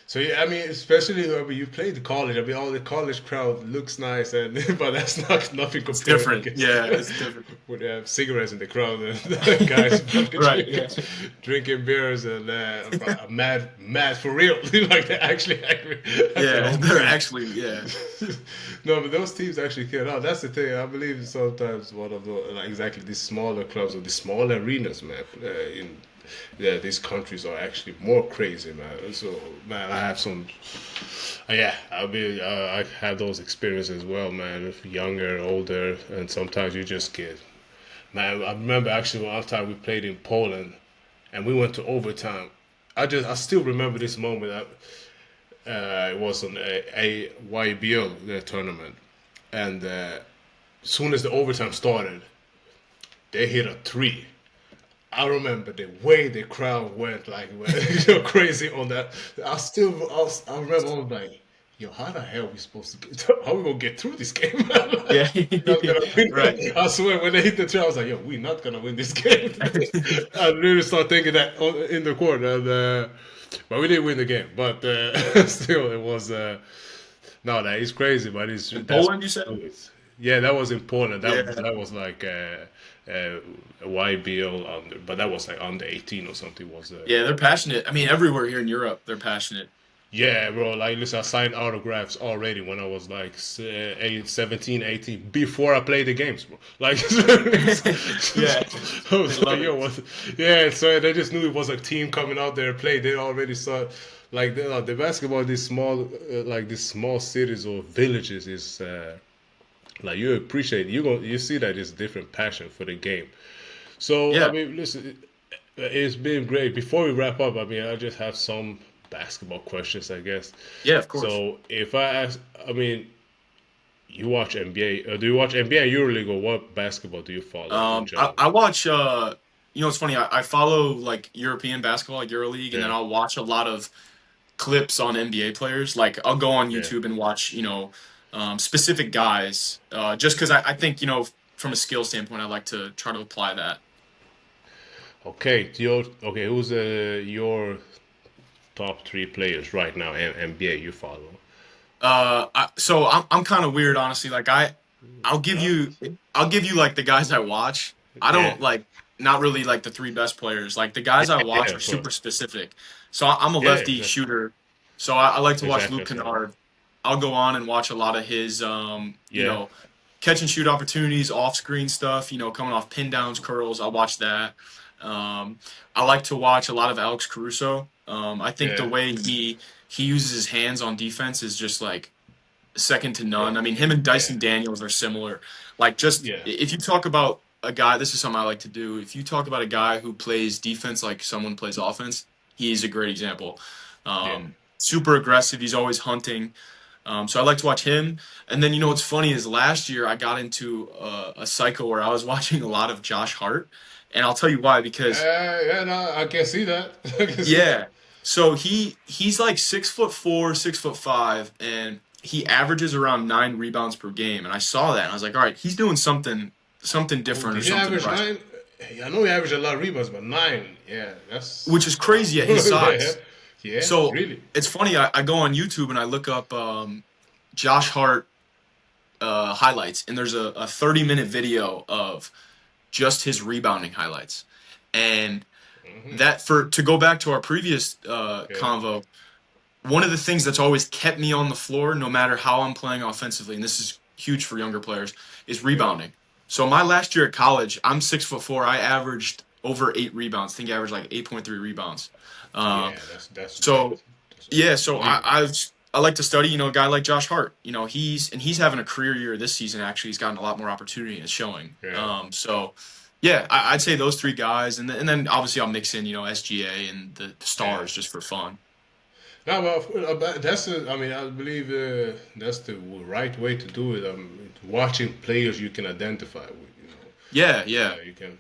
So yeah, I mean, especially when you play the college, I mean, all the college crowd looks nice, and but that's not nothing It's compared, I different. guess, Yeah, it's different. with cigarettes in the crowd and the guys fucking Right. drinking, Yeah. drinking beers and mad for real, like they actually agree. Yeah. They're actually. Yeah. No, but those teams actually care. No, that's the thing. I believe sometimes one of the like exactly these smaller clubs or these small arenas, man, in yeah, these countries are actually more crazy, man. So, man, I have some. Yeah, I have those experiences as well, man. Younger, older, and sometimes you just get. Man, I remember actually one time we played in Poland, and we went to overtime. I still remember this moment. It was on a YBL tournament, and as soon as the overtime started, they hit a three. I remember the way the crowd went, like crazy on that. I remember I was like, yo, how the hell are we supposed to get? How we gonna get through this game? Yeah. We're not gonna win. Right. I swear, when they hit the tree, I was like, yo, we're not gonna win this game. I really started thinking that in the court, and but we didn't win the game. But still, it was no, that is crazy. But that's Poland, you said? yeah, that was important. Yeah. That was like a YBL under, but that was like under 18 or something. Was Yeah, they're passionate. I mean, everywhere here in Europe, they're passionate. yeah, bro. Like, listen, I signed autographs already when I was like 17, 18, before I played the games, bro. Like, Yeah. I was They like, love yo, it. what? Yeah, so they just knew it was a team coming out there to play. They already like the basketball, these small like these small cities or villages is like you appreciate you see that it's different passion for the game. So I Yeah, mean, listen, it's been great. Before we wrap up, I mean, I just have some basketball questions, I guess. yeah, of course. So if I ask, I mean, you watch NBA? Do you watch NBA and EuroLeague, or what basketball do you follow in I, general? I watch. It's funny. I follow like European basketball, like EuroLeague, and then Yeah, I'll watch a lot of clips on NBA players. Like I'll go on yeah. YouTube and watch, specific guys, just because I think from a skill standpoint, I like to try to apply that. Okay, who's your top three players right now in NBA you follow? So I'm kind of weird, honestly. Like I'll give Uh, you I'll give you like the guys I watch. I yeah, don't like not really like the three best players. Like the guys I yeah, watch are of course. super specific. So I'm a Yeah, lefty shooter. So I like to watch exactly. Luke That's right. Kennard. I'll go on and watch a lot of his Yeah, catch and shoot opportunities, off screen stuff, coming off pin downs, curls. I'll watch that. I like to watch a lot of Alex Caruso. I think the yeah, way he uses his hands on defense is just like second to yeah, none. I mean, him and yeah, Dyson Daniels are similar. Like, just yeah, if you talk about a guy, this is something I like to do. If you talk about a guy who plays defense like someone plays offense, he's a great example. yeah. Super aggressive. He's always hunting. So I like to watch him. And then, what's funny is last year I got into a cycle where I was watching a lot of Josh Hart. And I'll tell you why, because Yeah, no, I can see that. I can see that. yeah. So he's like 6'4", 6'5", and he averages around 9 rebounds per game. And I saw that, and I was like, all right, he's doing something Oh, different or did he something average right, 9? I know he averaged a lot of rebounds, but 9, yeah, that's which is wow. crazy at his Yeah, size. yeah, So really. it's funny. I go on YouTube and I look up Josh Hart highlights, and there's a 30-minute video of just his rebounding highlights, and that for to go back to our previous Yeah, convo. One of the things that's always kept me on the floor, no matter how I'm playing offensively, and this is huge for younger players, is yeah, rebounding. So my last year at college, I'm 6'4". I averaged over 8 rebounds. I think I averaged like 8.3 rebounds. Um, yeah. That's so great. That's yeah, so really great. I like to study, a guy like Josh Hart. He's having a career year this season. Actually, he's gotten a lot more opportunity and it's showing. Yeah. So yeah, I'd say those three guys, and then obviously I'll mix in SGA and the Yeah. stars just for fun. No, well, I mean, I believe that's the right way to do it. Watching players you can identify with, Yeah, yeah. you can,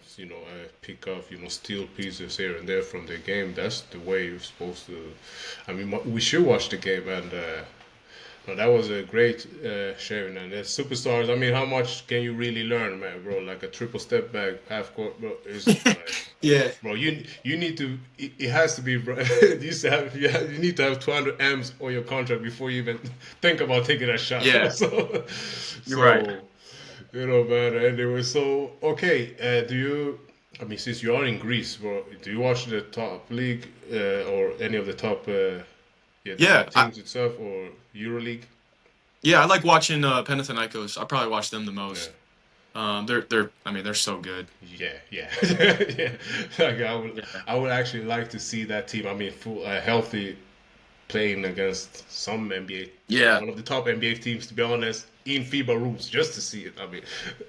pick up, steal pieces here and there from the game. That's the way you're supposed to. I mean, we should watch the game, and no, that was a great sharing. And the superstars. I mean, how much can you really learn, man, bro? Like a triple step back, half court, bro. Is like, Yeah, bro, you need to. It has to be. Bro, you need to have 200 M's on your contract before you even think about taking that shot. yeah. so, You're right. man. Anyway, so okay. Do you? I mean, since you are in Greece, bro, do you watch the top league or any of the top? The Yeah, top teams itself or EuroLeague? yeah. I like watching Panathinaikos. I probably watch them the Yeah. most. I mean, they're so good. Yeah, yeah, yeah. Like Yeah, I would actually like to see that team. I mean, full healthy, playing against some NBA, yeah. one of the top NBA teams, to be honest, in FIBA rules, just to see it.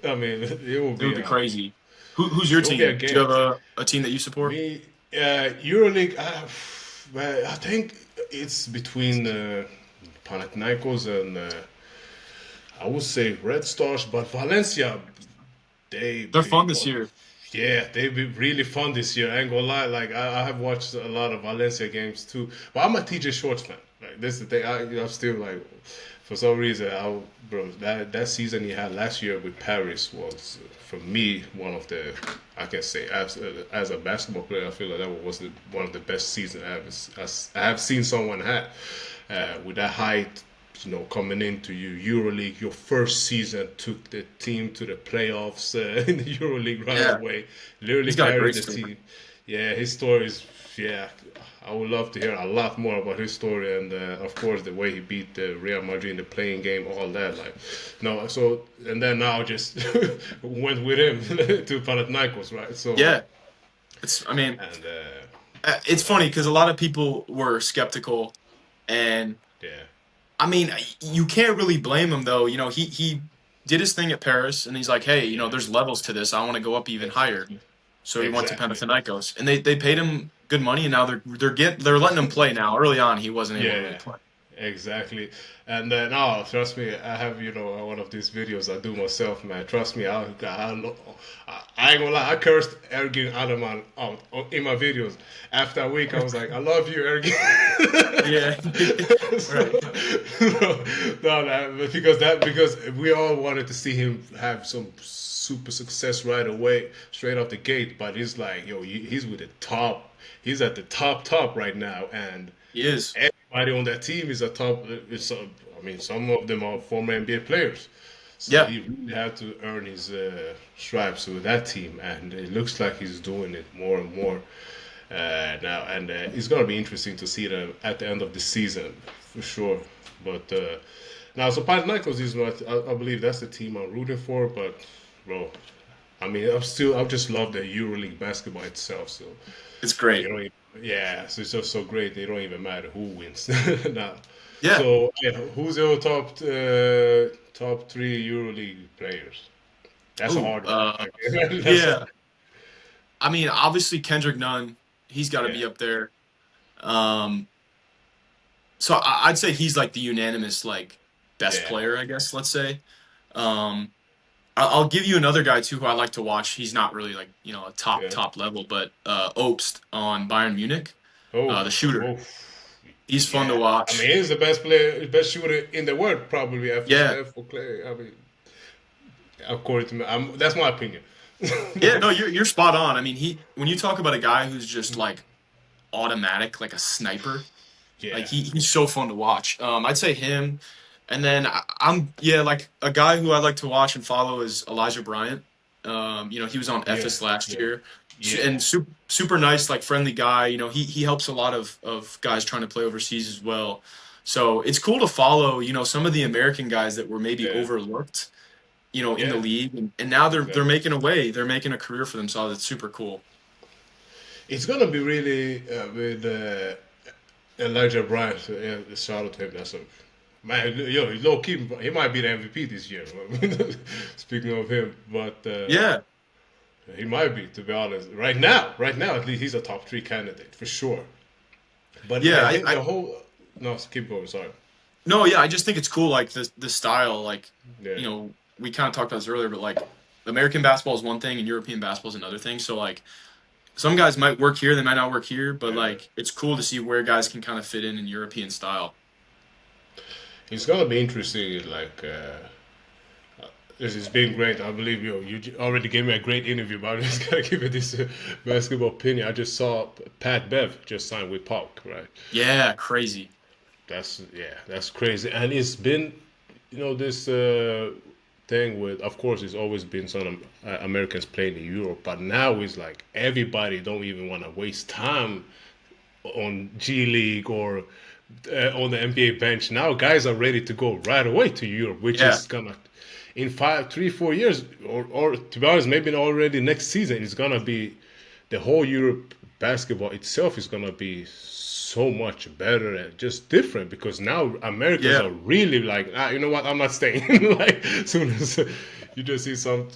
It will It would be be crazy. Who's your it will be a team? Do you game. have a team that you support? Me, EuroLeague. Well, I think it's between Panathinaikos and I would say Red Stars, but Valencia. They're fun this year. Yeah, they've been really fun this year. I ain't gonna lie, like I have watched a lot of Valencia games too. But I'm a TJ Shorts fan. Like this is the thing. I'm still like, for some reason, bro, that season he had last year with Paris was for me one of the, I can say as a basketball player, I feel like that was one of the best seasons I have seen someone have with that height. Coming into EuroLeague, your first season took the team to the playoffs in the EuroLeague right Yeah, away. Literally he's got a carried great the story. team. Yeah, his story is, yeah, I would love to hear a lot more about his story and, of course, the way he beat Real Madrid in the playing game, all that. Like, no, so, and then now just went with him to Panathinaikos, right? So, Yeah, I mean, and It's funny because a lot of people were skeptical, and Yeah, I mean, you can't really blame him though. He did his thing at Paris, and he's like, hey, yeah, there's levels to this. I want to go up even higher. exactly, So he went to exactly. Panathinaikos, and they paid him good money, and now they're letting him play now. Early on, he wasn't able to really Yeah, play. exactly. And no, trust me, I have one of these videos I do myself, man. Trust me, I ain't gonna lie, I cursed Ergin Adaman out in my videos. After a week, I was like, I love you, Ergin. Yeah, So, right. no, but because we all wanted to see him have some super success right away, straight off the gate. But he's like, yo, he's with the top. He's at the top right now, and He is. everybody on that team is a top. I mean, some of them are former NBA players, so Yeah, he really had to earn his stripes with that team, and it looks like he's doing it more and more now. And it's gonna be interesting to see them at the end of the season for sure. But now, so Panathinaikos is not. I believe that's the team I'm rooting for. But bro, I mean, I just love the EuroLeague basketball itself. So it's you great. know, yeah, so it's just so great. They don't even matter who wins now. Yeah. So yeah, who's your top three EuroLeague players? That's a Ooh. hard one. That's Yeah. I mean, obviously Kendrick Nunn, he's got to yeah, be up there. Um, so I'd say he's like the unanimous like best yeah, player, I guess. Let's say. Um, I'll give you another guy too who I like to watch. He's not really like a top yeah. top level, but Obst on Bayern Munich, Oh, the shooter. oh, He's fun to yeah. I watch. mean, he's the best player, best shooter in the world, probably after Yeah, Steph or Clay. I mean, according to me, that's my opinion. yeah. No, you're spot on. I mean, when you talk about a guy who's just like automatic, like a sniper, like Yeah, he's so fun to watch. I'd say him, and then I'm yeah like a guy who I like to watch and follow is Elijah Bryant. He was on yeah, Ephes last yeah, year, yeah, and super nice, like friendly guy. He helps a lot of guys trying to play overseas as well. So it's cool to follow. Some of the American guys that were maybe yeah, overlooked. In the yeah. league, and now they're Exactly. making a way. They're making a career for themselves. It's super cool. It's gonna be really with Elijah Bryant. Shout out to him. That's a man. Yo, low key, he might be the MVP this year. Speaking of him, but Yeah, he might be. To be honest, right now, at least he's a top three candidate for sure. But yeah. I I, think I the whole no, keep going. Sorry. No, yeah, I just think it's cool, like the style, like Yeah, you know, we kind of talked about this earlier, but like American basketball is one thing and European basketball is another thing. So like some guys might work here, they might not work here, but yeah. like it's cool to see where guys can kind of fit in European style. It's gonna be interesting. Like this has been great. I believe already gave me a great interview, but I'm just gonna give you this basketball opinion. I just saw Pat Bev just signed with Pauk, right? Yeah, crazy. That's crazy. And it's been, this thing with, of course, it's always been some Americans playing in Europe, but now it's like everybody don't even want to waste time on G League or on the NBA bench. Now guys are ready to go right away to Europe, which Yeah, is gonna in 5, 3, 4 years, or to be honest, maybe already next season, it's gonna be the whole Europe basketball itself is gonna be so much better and just different because now Americans yeah, are really like, you know what, I'm not staying. Like soon as you just see some,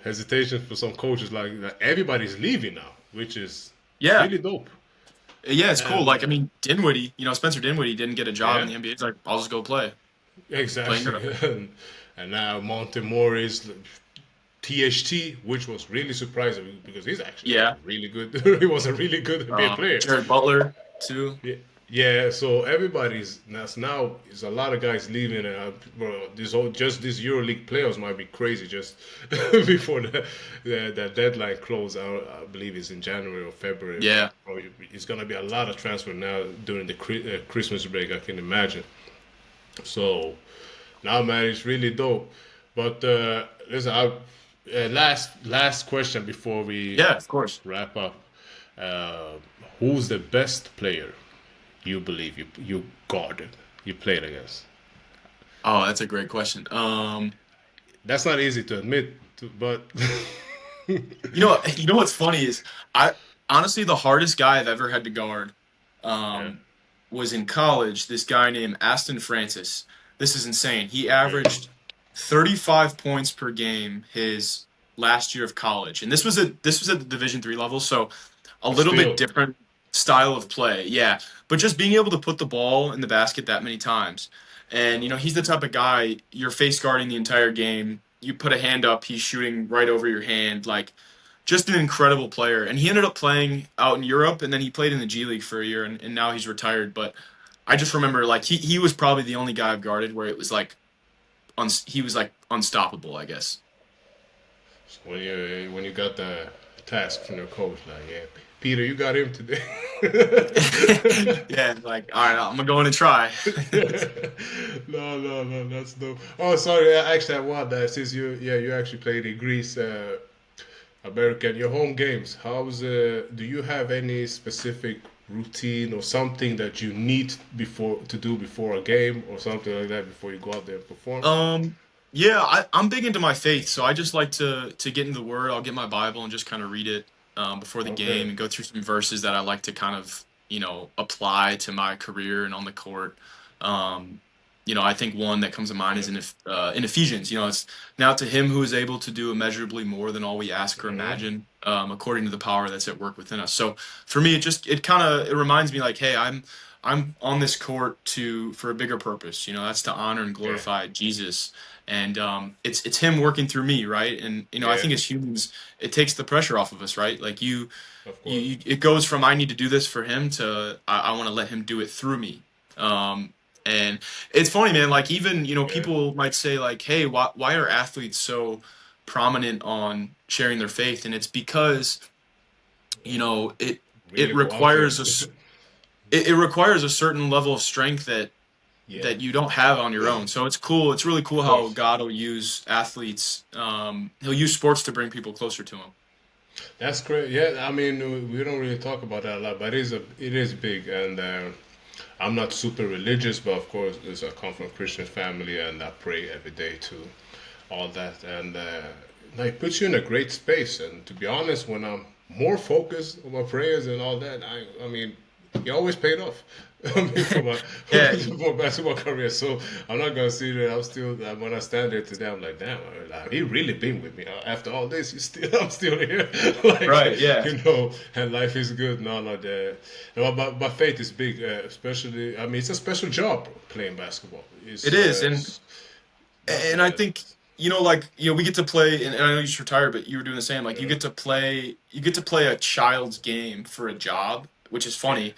hesitation for some coaches, like everybody's leaving now, which is yeah, really dope. yeah. It's cool. And Like I mean, Dinwiddie, Spencer Dinwiddie didn't get a job in yeah, the NBA. He's like, I'll just go play in Europe. exactly. And now Montemorris, THT, which was really surprising because he's actually Yeah, really good. He was a really good NBA player. Jared Butler too. Yeah, yeah. So everybody's now is a lot of guys leaving, and bro, this EuroLeague playoffs might be crazy just before the deadline close. I believe it's in January or February. Yeah, Bro, it's gonna be a lot of transfer now during the Christmas break. I can imagine. So now, man, it's really dope. But listen, last question before we yeah, of course. wrap up. Uh, who's the best player you believe you guarded, you played against? Oh, that's a great question. That's not easy to admit, but You know what's funny is I honestly, the hardest guy I've ever had to guard Yeah. was in college. This guy named Aston Francis. This is insane. He Okay. averaged 35 points per game his last year of college, and this was at the Division III level, so a But little bit still, different style of play. Yeah, but just being able to put the ball in the basket that many times, and he's the type of guy you're face guarding the entire game. You put a hand up, he's shooting right over your hand, like just an incredible player. And he ended up playing out in Europe, and then he played in the G League for a year, and now he's retired. But I just remember like he was probably the only guy I've guarded where it was like he was like unstoppable, I guess. when you got the task from your coach, like, yeah, Peter, you got him today. Yeah, like all right, I'm gonna go in and try. No, that's dope. Oh, sorry, actually, I want that since you actually played in Greece, American, your home games. Do you have any specific routine or something that you need to do before a game or something like that before you go out there and perform? Yeah, I'm big into my faith, so I just like to get into the Word. I'll get my Bible and just kind of read it before the game Okay. and go through some verses that I like to kind of apply to my career and on the court. Um, I think one that comes to mind is in Ephesians. It's now to Him who is able to do immeasurably more than all we ask or Mm-hmm. imagine, according to the power that's at work within us. So for me, it reminds me like, hey, I'm on this court for a bigger purpose. That's to honor and Yeah. glorify Jesus, and it's Him working through me, right? And I Yeah. think as humans, it takes the pressure off of us, right? Like Of course. it goes from I need to do this for Him to I want to let Him do it through me. And it's funny, man. Like even Yeah. people might say like, hey, why are athletes so prominent on sharing their faith? And it's because it Really go out there. requires it requires a certain level of strength that Yeah. that you don't have on your own. So it's cool. It's really cool Of how course. God will use athletes. He'll use sports to bring people closer to Him. That's great. Yeah, I mean, we don't really talk about that a lot, but it is big. And I'm not super religious, but of course, I come from a Christian family, and I pray every day to all that, and like puts you in a great space. And to be honest, when I'm more focused on my prayers and all that, I mean, it always paid off. I mean, for my Yeah, for my basketball career. So I'm not gonna see that. I'm still when I stand there today, I'm like, damn, he really been with me. After all this, I'm still here. Like, right. Yeah, and life is good. No, but faith is big, especially. I mean, it's a special job playing basketball. it is, and I think we get to play, and I know you just retired, but you were doing the same. Like you get to play a child's game for a job, which is funny.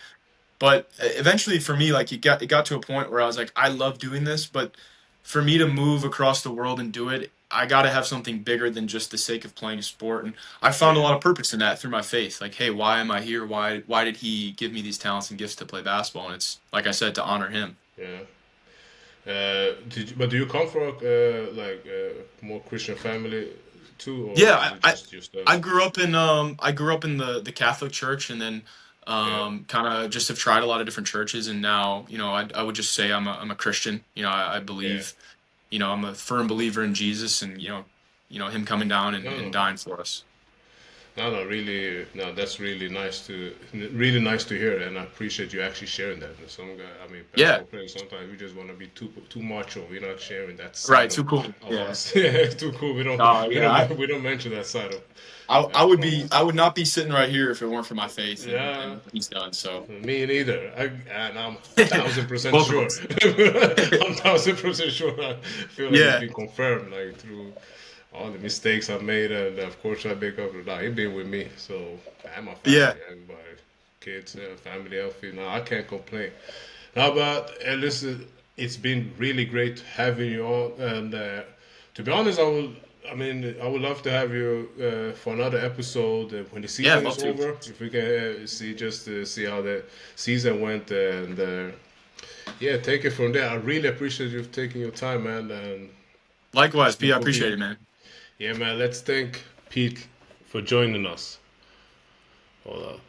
But eventually, for me, like it got to a point where I was like, I love doing this, but for me to move across the world and do it, I got to have something bigger than just the sake of playing a sport. And I found a lot of purpose in that through my faith. Like, hey, why am I here? Why did He give me these talents and gifts to play basketball? And it's like I said, to honor Him. yeah. But do you come from more Christian family too, or is Yeah, it I just I grew up in the Catholic Church, and then yeah, kind of just have tried a lot of different churches, and now I would just say I'm a Christian. I yeah? believe I'm a firm believer in Jesus, and Him coming down and, No, and no, dying for us. no, really, no. That's really nice to hear, and I appreciate you actually sharing that. And some guy, I mean, Yeah, basketball players sometimes we just want to be too macho. We're not sharing that right. side Too cool. of Yeah. us. Yeah, it's too cool. Yeah. We don't mention that side of basketball. I would not be sitting right here if it weren't for my faith and Yeah. what He's done. So Me neither. And I'm 1,000% both of sure. us. I'm 1,000% sure. I feel like it's Yeah. been confirmed, like through all the mistakes I made, and of course I make up. Now he been with me, so and my Yeah. family, everybody, kids, family, healthy. Now I can't complain. Now, but listen, it's been really great having you on, and to be honest, I would love to have you for another episode when the Yeah. season Love is to. over. If we can see how the season went, and yeah, take it from there. I really appreciate you taking your time, man. And Likewise, P. I we'll appreciate be, it, man. yeah, man. Let's thank Pete for joining us. Hold on.